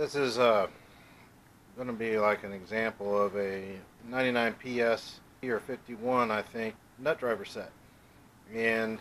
This is going to be like an example of a 99 PS or 51, I think, nut driver set. And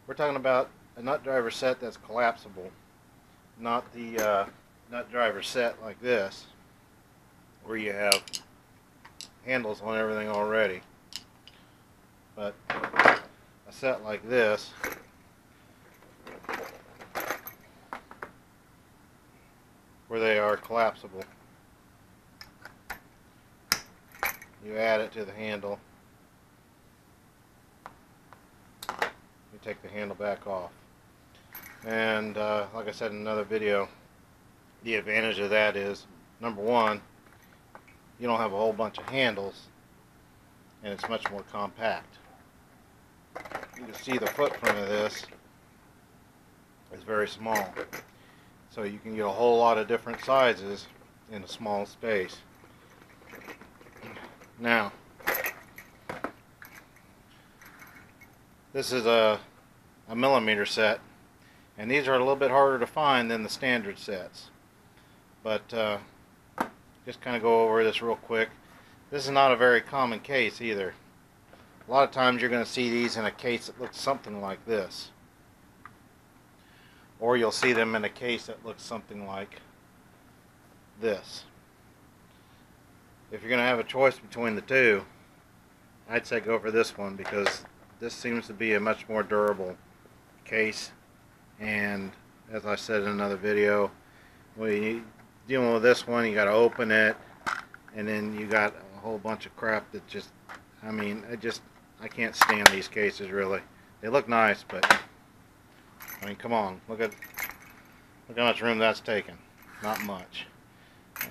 we're talking about a nut driver set that's collapsible, not the nut driver set like this, where you have handles on everything already. But a set like this, where they are collapsible. You add it to the handle. You take the handle back off. And like I said in another video, the advantage of that is, number one, you don't have a whole bunch of handles, and it's much more compact. You can see the footprint of this is very small. So you can get a whole lot of different sizes in a small space. Now, this is a millimeter set, and these are a little bit harder to find than the standard sets. But just kind of go over this real quick. This is not a very common case either. A lot of times you're going to see these in a case that looks something like this. Or you'll see them in a case that looks something like this. If you're going to have a choice between the two, I'd say go for this one, because this seems to be a much more durable case. And as I said in another video, when you're dealing with this one, you got to open it, and then you got a whole bunch of crap that just, I mean, I can't stand these cases really. They look nice, but I mean, come on, look how much room that's taking. Not much.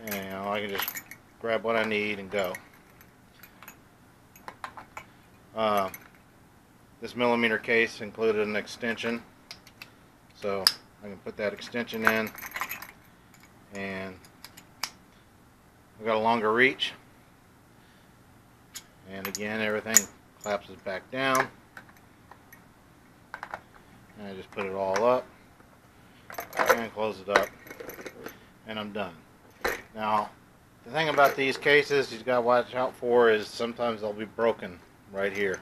And, you know, I can just grab what I need and go. This millimeter case included an extension, so I can put that extension in, and I've got a longer reach. And again, everything collapses back down. And I just put it all up and close it up, and I'm done. Now, the thing about these cases you've got to watch out for is sometimes they'll be broken right here.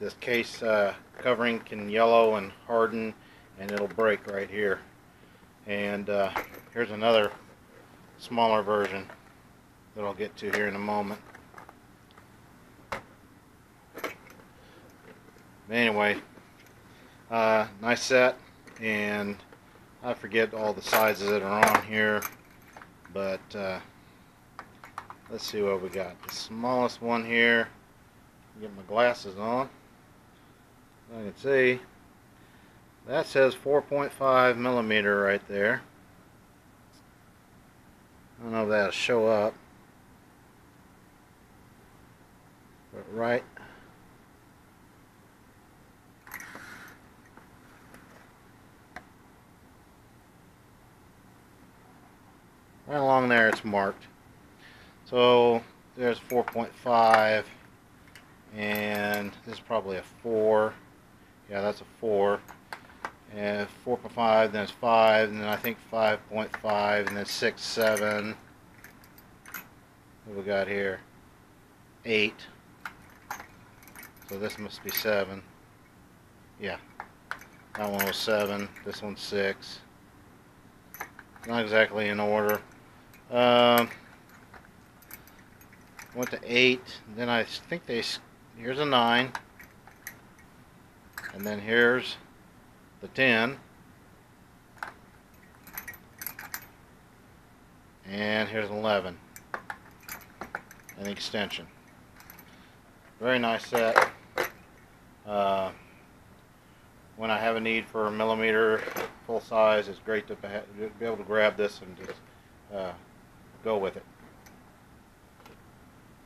This case covering can yellow and harden, and it'll break right here. And here's another smaller version that I'll get to here in a moment. Anyway, nice set, and I forget all the sizes that are on here, but let's see what we got. The smallest one here, get my glasses on, I can see that says 4.5 millimeter right there. I don't know if that'll show up, but right along there it's marked. So there's 4.5, and this is probably a 4. Yeah, that's a 4. And 4.5, then it's 5, and then I think 5.5, and then 6, 7. What we got here? 8. So this must be 7. Yeah, that one was 7. This one's 6. Not exactly in order. Went to 8, then I think here's a 9, and then here's the 10, and here's 11, an extension. Very nice set. When I have a need for a millimeter full size, it's great to be able to grab this and just go with it.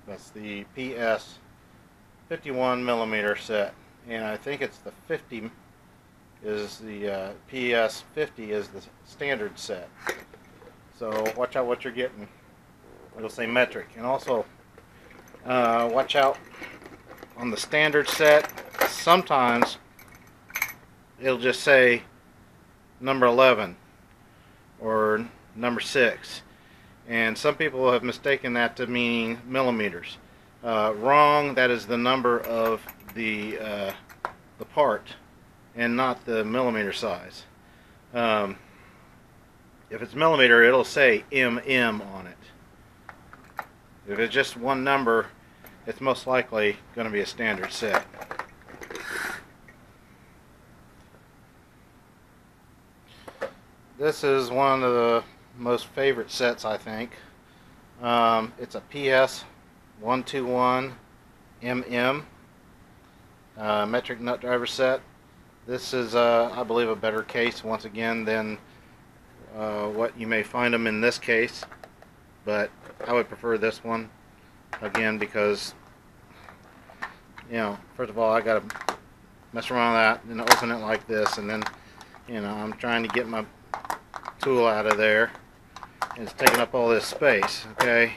That's the PS 51 millimeter set, and I think it's the 50 is the PS 50 is the standard set. So watch out what you're getting. It'll say metric, and also watch out on the standard set. Sometimes it'll just say number 11 or number 6. And some people have mistaken that to mean millimeters. Wrong. That is the number of the part and not the millimeter size. If it's millimeter, it'll say MM on it. If it's just one number, it's most likely going to be a standard set. This is one of the most favorite sets, I think. It's a PS 121 MM metric nut driver set. This is, I believe, a better case once again than what you may find them in this case, but I would prefer this one again because, you know, first of all, I gotta mess around with that and open it like this, and then, you know, I'm trying to get my tool out of there and it's taking up all this space. Okay,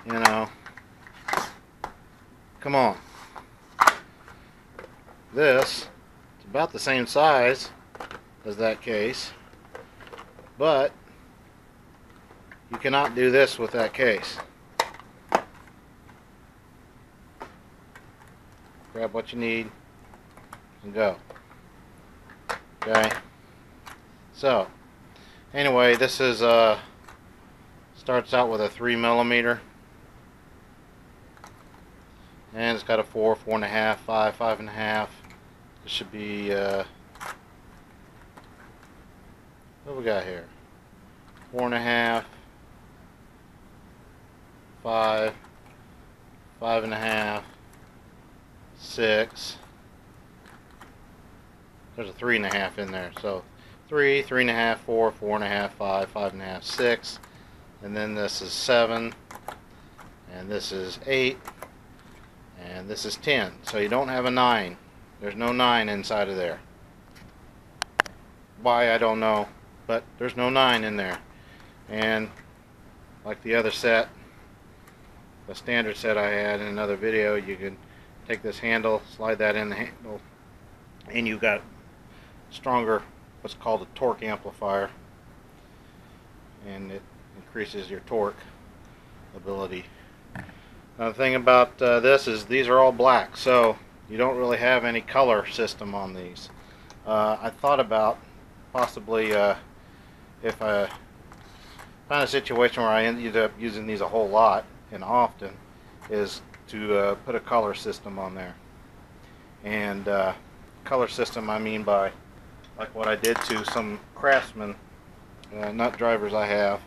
you know, come on. This is about the same size as that case, but you cannot do this with that case. Grab what you need and go. Okay, so anyway, this is starts out with a 3mm, and it's got a 4, 4.5, 5, 5.5. This should be what we got here? 4.5, 5, 5.5, 6. There's a 3.5 in there, so 3, 3.5, 4, 4.5, 5, 5.5, 6, and then this is 7, and this is 8, and this is 10. So you don't have a 9. There's no 9 inside of there. Why, I don't know, but there's no 9 in there. And like the other set, the standard set I had in another video, you can take this handle, slide that in the handle, and you've got stronger, what's called a torque amplifier, and it increases your torque ability. Now the thing about this is these are all black, so you don't really have any color system on these. I thought about possibly if I found a situation where I ended up using these a whole lot and often, is to put a color system on there. And color system, I mean by like what I did to some Craftsman nut drivers I have.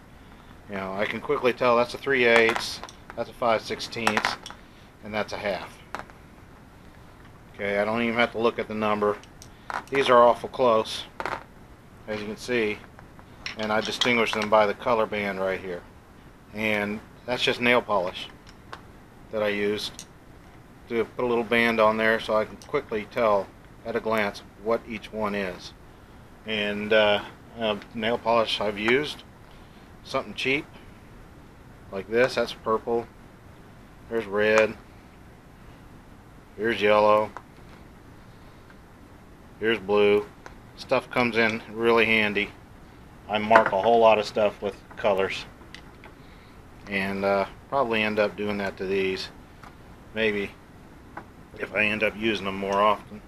You know, I can quickly tell that's a 3/8, that's a 5/16, and that's a half. Okay, I don't even have to look at the number. These are awful close, as you can see, and I distinguish them by the color band right here. And that's just nail polish that I used to put a little band on there so I can quickly tell at a glance what each one is. And nail polish I've used, something cheap like this, that's purple, there's red, here's yellow, here's blue. Stuff comes in really handy. I mark a whole lot of stuff with colors, and probably end up doing that to these, maybe, if I end up using them more often.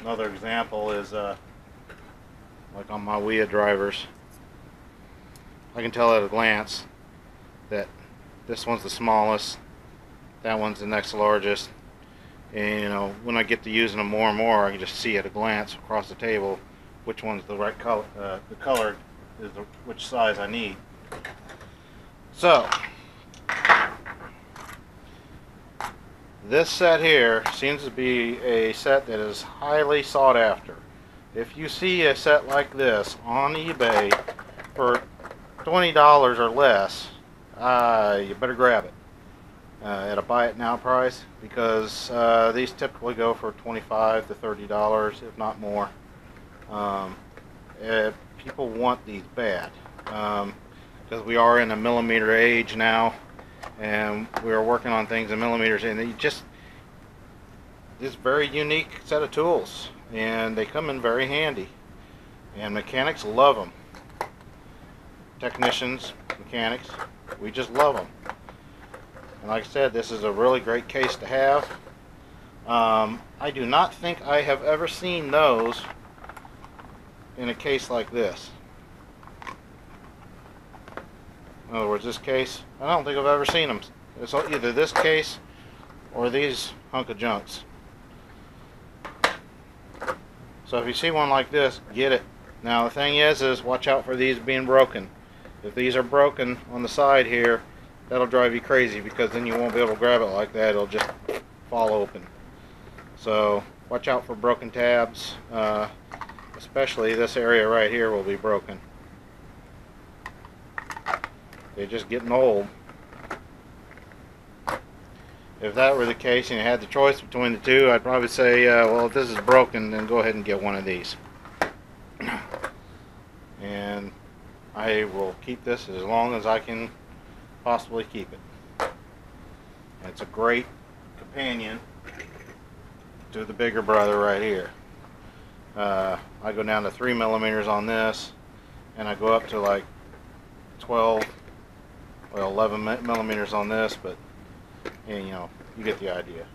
Another example is like on my Wii drivers, I can tell at a glance that this one's the smallest, that one's the next largest, and you know, when I get to using them more and more, I can just see at a glance across the table which one's the right color, the color is which size I need. So this set here seems to be a set that is highly sought after. If you see a set like this on eBay for $20 or less, you better grab it at a buy it now price, because these typically go for $25 to $30, if not more. People want these bad, because we are in a millimeter age now, and we are working on things in millimeters, and they just, this very unique set of tools, and they come in very handy. and mechanics love them. Technicians, mechanics, we just love them. And like I said, this is a really great case to have. I do not think I have ever seen those in a case like this. In other words, this case, I don't think I've ever seen them. It's either this case or these hunk of junks. So if you see one like this, get it. Now the thing is watch out for these being broken. If these are broken on the side here, that'll drive you crazy, because then you won't be able to grab it like that. It'll just fall open. So watch out for broken tabs. Especially this area right here will be broken. They're just getting old. If that were the case and you had the choice between the two, I'd probably say, well, if this is broken, then go ahead and get one of these. And I will keep this as long as I can possibly keep it. It's a great companion to the bigger brother right here. I go down to 3 millimeters on this, and I go up to like 12, well, 11 millimeters on this, but you know, you get the idea.